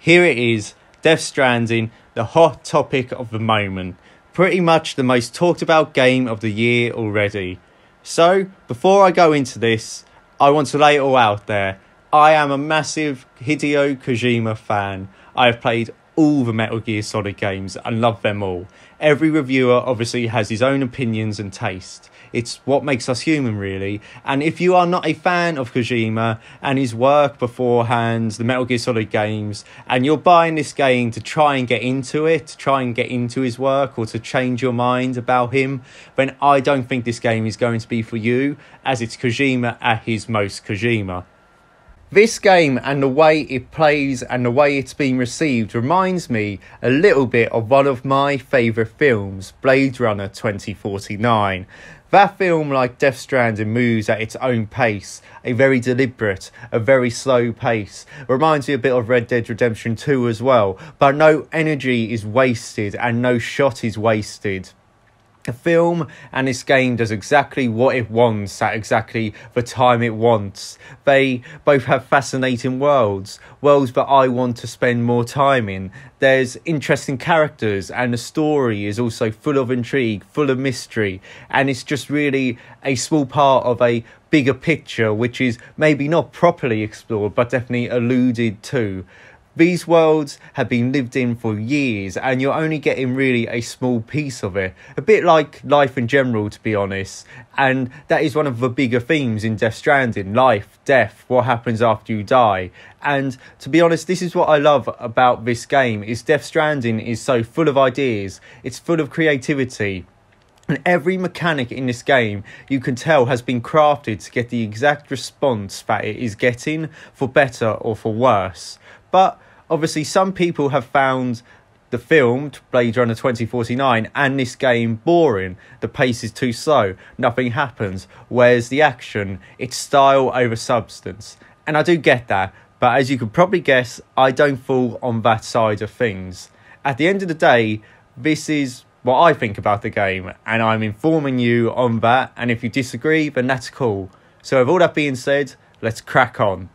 Here it is, Death Stranding, the hot topic of the moment. Pretty much the most talked about game of the year already. So, before I go into this, I want to lay it all out there. I am a massive Hideo Kojima fan. I have played all the Metal Gear Solid games and love them all. Every reviewer obviously has his own opinions and taste. It's what makes us human, really. And if you are not a fan of Kojima and his work beforehand, the Metal Gear Solid games, and you're buying this game to try and get into it, to try and get into his work or to change your mind about him, then I don't think this game is going to be for you, as it's Kojima at his most Kojima. This game and the way it plays and the way it's been received reminds me a little bit of one of my favourite films, Blade Runner 2049. That film, like Death Stranding, moves at its own pace, a very deliberate, a very slow pace. Reminds me a bit of Red Dead Redemption 2 as well, but no energy is wasted and no shot is wasted. The film and this game does exactly what it wants at exactly the time it wants. They both have fascinating worlds that I want to spend more time in. There's interesting characters and the story is also full of intrigue, full of mystery, and it's just really a small part of a bigger picture which is maybe not properly explored but definitely alluded to. These worlds have been lived in for years and you're only getting really a small piece of it. A bit like life in general, to be honest. And that is one of the bigger themes in Death Stranding. Life, death, what happens after you die. And to be honest, this is what I love about this game, is Death Stranding is so full of ideas. It's full of creativity. And every mechanic in this game, you can tell, has been crafted to get the exact response that it is getting, for better or for worse. But obviously some people have found the film, Blade Runner 2049, and this game boring. The pace is too slow, nothing happens. Where's the action? It's style over substance. And I do get that, but as you can probably guess, I don't fall on that side of things. At the end of the day, this is what I think about the game, and I'm informing you on that, and if you disagree, then that's cool. So with all that being said, let's crack on.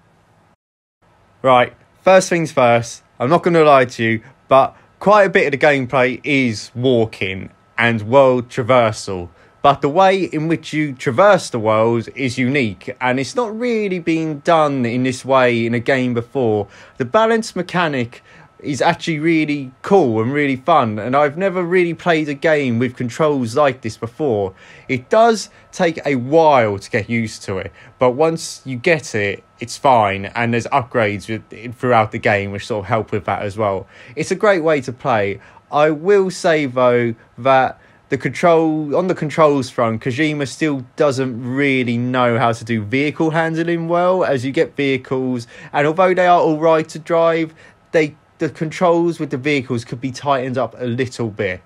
Right. First things first, I'm not going to lie to you, but quite a bit of the gameplay is walking and world traversal. But the way in which you traverse the world is unique, and it's not really been done in this way in a game before. The balance mechanic is actually really cool and really fun, and I've never really played a game with controls like this before. It does take a while to get used to it, but once you get it, it's fine, and there's upgrades throughout the game which sort of help with that as well. It's a great way to play. I will say though that on the controls front, Kojima still doesn't really know how to do vehicle handling well, as you get vehicles, and although they are alright to drive, the controls with the vehicles could be tightened up a little bit.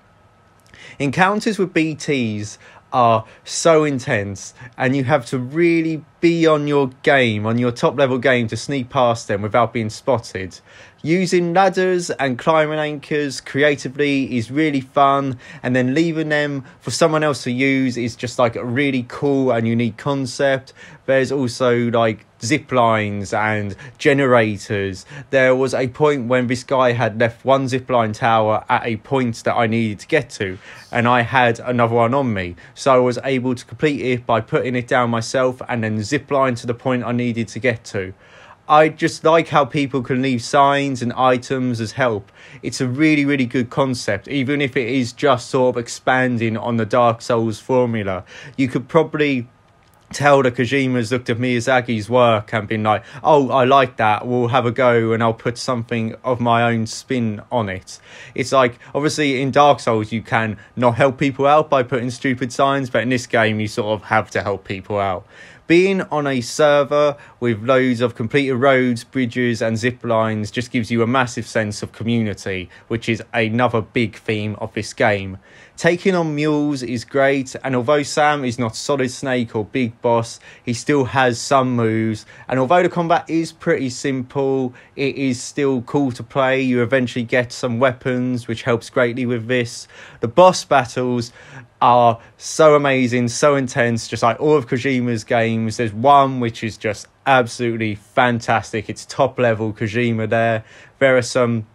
Encounters with BTs are so intense, and you have to really be on your game, on your top level game, to sneak past them without being spotted. Using ladders and climbing anchors creatively is really fun, and then leaving them for someone else to use is just like a really cool and unique concept. There's also like zip lines and generators. There was a point when this guy had left one zipline tower at a point that I needed to get to, and I had another one on me, so I was able to complete it by putting it down myself and then zipline to the point I needed to get to. I just like how people can leave signs and items as help. It's a really, really good concept, even if it is just sort of expanding on the Dark Souls formula. You could probably tell that Kojima's looked at Miyazaki's work and been like, oh, I like that, we'll have a go and I'll put something of my own spin on it. It's like, obviously in Dark Souls you can not help people out by putting stupid signs, but in this game you sort of have to help people out. Being on a server with loads of completed roads, bridges and zip lines just gives you a massive sense of community, which is another big theme of this game. Taking on mules is great, and although Sam is not Solid Snake or Big Boss, he still has some moves, and although the combat is pretty simple, it is still cool to play. You eventually get some weapons, which helps greatly with this. The boss battles are so amazing, so intense, just like all of Kojima's games. games. There's one which is just absolutely fantastic. It's top level Kojima there. There are some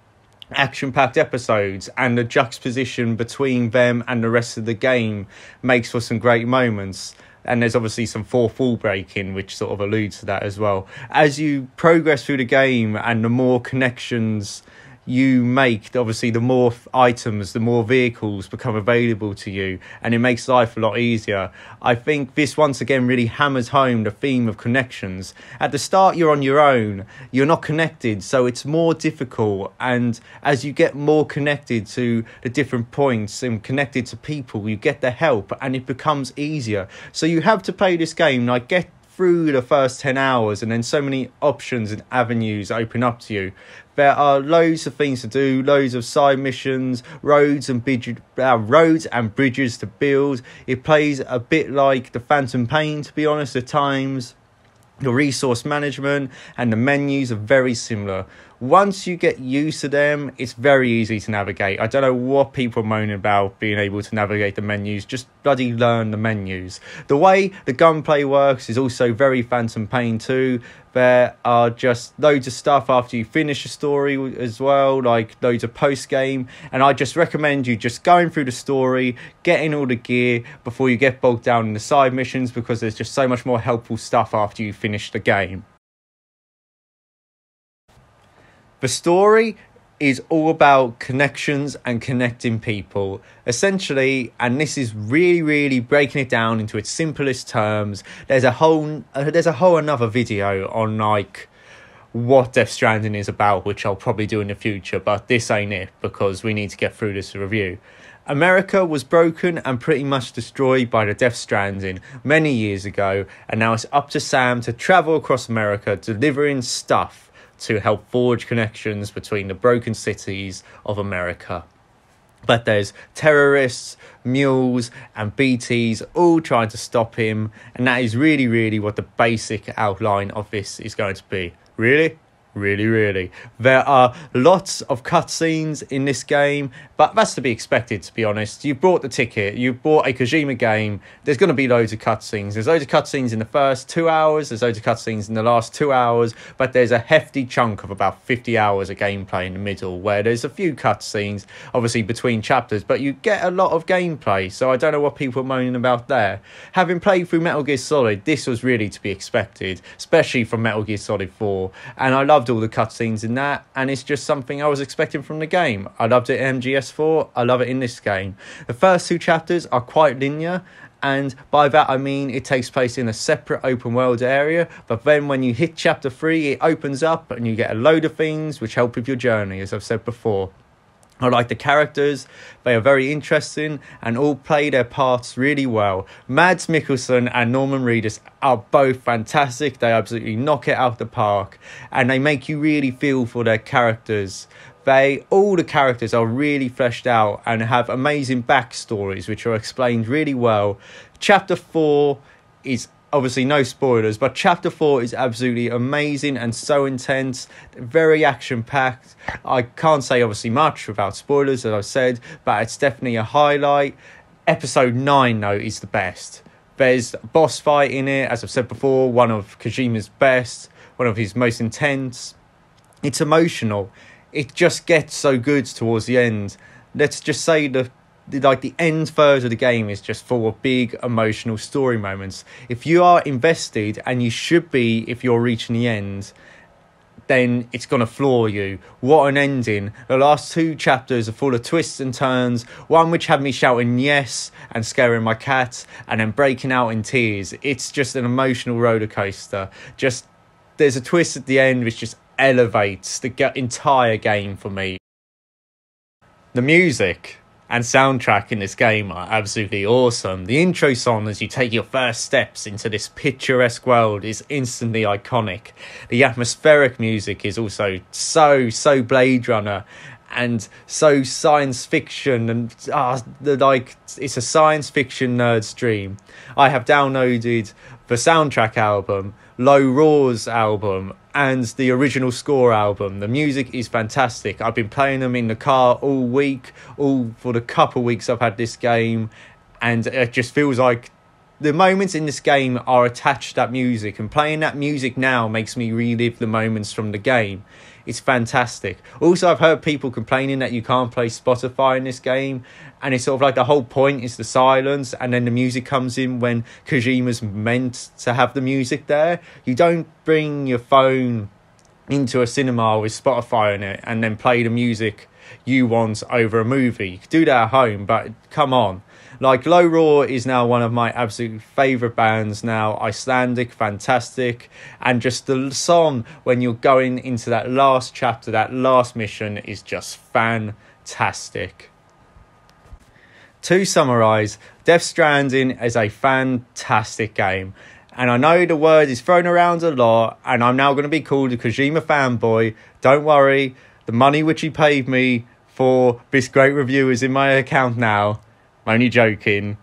action-packed episodes, and the juxtaposition between them and the rest of the game makes for some great moments. And there's obviously some fourth wall breaking, which sort of alludes to that as well. As you progress through the game and the more connections you make, obviously the more items, the more vehicles become available to you, and it makes life a lot easier. I think this once again really hammers home the theme of connections. At the start you're on your own, you're not connected, so it's more difficult, and as you get more connected to the different points and connected to people, you get the help and it becomes easier. So you have to play this game like get through the first 10 hours, and then so many options and avenues open up to you. There are loads of things to do, loads of side missions, roads and bridges to build. It plays a bit like the Phantom Pain, to be honest, at times. The resource management and the menus are very similar. Once you get used to them, it's very easy to navigate. I don't know what people are moaning about being able to navigate the menus. Just bloody learn the menus. The way the gunplay works is also very Phantom Pain too. There are just loads of stuff after you finish a story as well, like loads of post-game. And I just recommend you just going through the story, getting all the gear before you get bogged down in the side missions, because there's just so much more helpful stuff after you finish the game. The story is all about connections and connecting people. Essentially, and this is really breaking it down into its simplest terms, there's a whole another video on like what Death Stranding is about, which I'll probably do in the future, but this ain't it, because we need to get through this review. America was broken and pretty much destroyed by the Death Stranding many years ago, and now it's up to Sam to travel across America delivering stuff to help forge connections between the broken cities of America. But there's terrorists, mules and BTs all trying to stop him, and that is really what the basic outline of this is going to be. Really. There are lots of cutscenes in this game, but that's to be expected, to be honest. You bought the ticket, you bought a Kojima game, there's going to be loads of cutscenes. There's loads of cutscenes in the first 2 hours, there's loads of cutscenes in the last 2 hours, but there's a hefty chunk of about 50 hours of gameplay in the middle, where there's a few cutscenes, obviously between chapters, but you get a lot of gameplay, so I don't know what people are moaning about there. Having played through Metal Gear Solid, this was really to be expected, especially from Metal Gear Solid 4, and I loved all the cutscenes in that, and it's just something I was expecting from the game. I loved it in MGS4, I love it in this game. The first 2 chapters are quite linear, and by that I mean it takes place in a separate open world area, but then when you hit chapter 3 it opens up and you get a load of things which help with your journey, as I've said before. I like the characters, they are very interesting and all play their parts really well. Mads Mikkelsen and Norman Reedus are both fantastic, they absolutely knock it out of the park, and they make you really feel for their characters. All the characters are really fleshed out and have amazing backstories which are explained really well. Chapter 4 is obviously no spoilers, but chapter 4 is absolutely amazing and so intense, very action packed. I can't say obviously much without spoilers, as I said, but it's definitely a highlight. Episode 9 though is the best. There's a boss fight in it, as I've said before, one of Kojima's best, one of his most intense. It's emotional, it just gets so good towards the end. Let's just say the end third of the game is just full of big emotional story moments. If you are invested, and you should be if you're reaching the end, then it's going to floor you. What an ending. The last 2 chapters are full of twists and turns, one which had me shouting yes and scaring my cat and then breaking out in tears. It's just an emotional roller coaster. There's a twist at the end which just elevates the entire game for me. The music and soundtrack in this game are absolutely awesome. The intro song as you take your first steps into this picturesque world is instantly iconic. The atmospheric music is also so Blade Runner and so science fiction, and it's a science fiction nerd's dream. I have downloaded the soundtrack album, Low Raw's album, and the original score album. The music is fantastic. I've been playing them in the car all week, all for the couple weeks I've had this game, and it just feels like the moments in this game are attached to that music, and playing that music now makes me relive the moments from the game. It's fantastic. Also, I've heard people complaining that you can't play Spotify in this game, and it's sort of like the whole point is the silence, and then the music comes in when Kojima's meant to have the music there. You don't bring your phone into a cinema with Spotify in it and then play the music you want over a movie. You could do that at home, but come on. Like, Low Roar is now one of my absolute favourite bands now. Icelandic, fantastic. And just the song when you're going into that last chapter, that last mission, is just fantastic. To summarise, Death Stranding is a fantastic game. And I know the word is thrown around a lot, and I'm now going to be called a Kojima fanboy. Don't worry, the money which he paid me for this great review is in my account now. I'm only joking.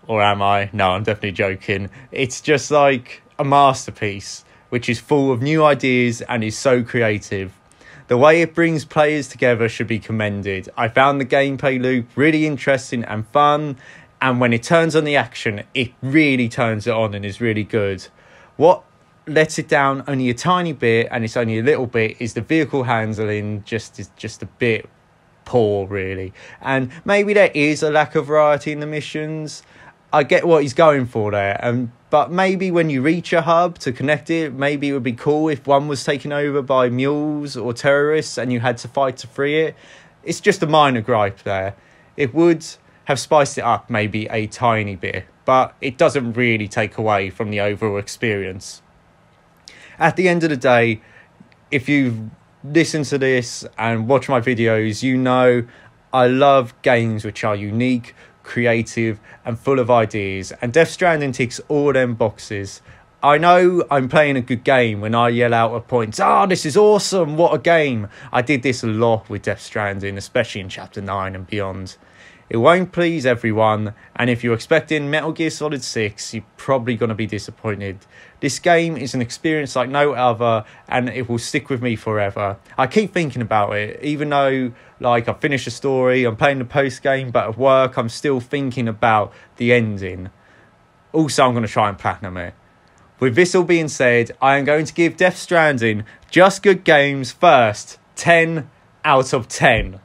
Or am I? No, I'm definitely joking. It's just like a masterpiece, which is full of new ideas and is so creative. The way it brings players together should be commended. I found the gameplay loop really interesting and fun, and when it turns on the action, it really turns it on and is really good. What lets it down only a tiny bit, and it's only a little bit, is the vehicle handling is just a bit poor, really. And maybe there is a lack of variety in the missions. I get what he's going for there, but maybe when you reach a hub to connect it, maybe it would be cool if one was taken over by mules or terrorists and you had to fight to free it. It's just a minor gripe there. It would have spiced it up maybe a tiny bit, but it doesn't really take away from the overall experience. At the end of the day, if you listen to this and watch my videos, you know I love games which are unique, creative and full of ideas, and Death Stranding ticks all them boxes. I know I'm playing a good game when I yell out at points, this is awesome, what a game. I did this a lot with Death Stranding, especially in Chapter 9 and beyond. It won't please everyone, and if you're expecting Metal Gear Solid 6, you're probably going to be disappointed. This game is an experience like no other, and it will stick with me forever. I keep thinking about it, even though like I've finished the story, I'm playing the post-game, but at work I'm still thinking about the ending. Also, I'm going to try and platinum it. With this all being said, I am going to give Death Stranding Just Good Games first 10 out of 10.